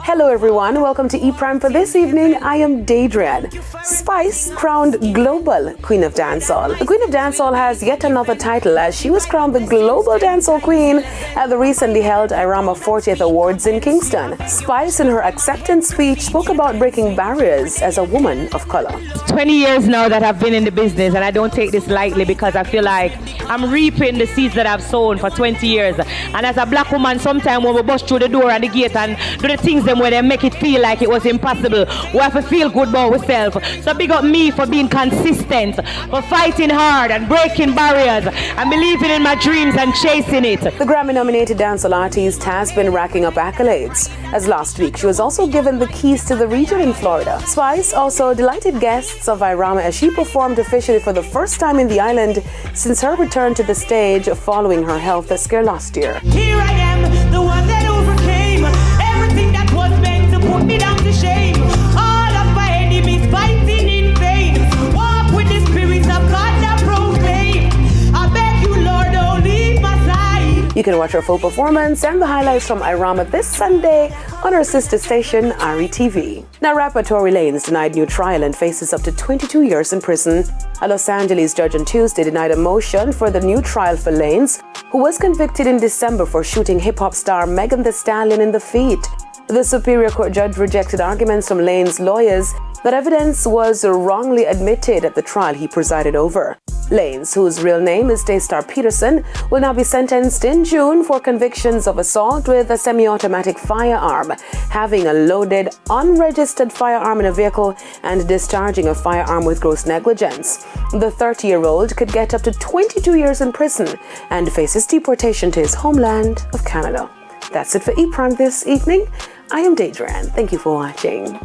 Hello everyone, welcome to E-Prime for this evening. I am Daydrean. Spice crowned Global Queen of Dancehall. The Queen of Dancehall has yet another title as she was crowned the Global Dancehall Queen at the recently held Irama 40th Awards in Kingston. Spice in her acceptance speech spoke about breaking barriers as a woman of color. 20 years now that I've been in the business, and I don't take this lightly because I feel like I'm reaping the seeds that I've sown for 20 years. And as a black woman, sometimes when we bust through the door and the gate and do the things them where they make it feel like it was impossible, we have to feel good about ourselves. So big up me for being consistent, for fighting hard and breaking barriers and believing in my dreams and chasing it. The Grammy-nominated dancehall artist has been racking up accolades, as last week she was also given the keys to the region in Florida. Spice also delighted guests of Irama as she performed officially for the first time in the island since her return to the stage following her health scare last year. Here I am, the one that overcame everything that was meant to put me down to shame. All of my enemies fighting in vain. Walk with the spirits of God that proclaim. I beg you, Lord, don't leave my side. You can watch her full performance and the highlights from Irama this Sunday on her sister station, RETV. Now, rapper Tory Lanez denied new trial and faces up to 22 years in prison. A Los Angeles judge on Tuesday denied a motion for the new trial for Lanez, who was convicted in December for shooting hip-hop star Megan Thee Stallion in the feet. The Superior Court judge rejected arguments from Lanez's lawyers that evidence was wrongly admitted at the trial he presided over. Lanez, whose real name is Daystar Peterson, will now be sentenced in June for convictions of assault with a semi-automatic firearm, having a loaded, unregistered firearm in a vehicle, and discharging a firearm with gross negligence. The 30-year-old could get up to 22 years in prison and faces deportation to his homeland of Canada. That's it for E-Prime this evening. I am Daydrean. Thank you for watching.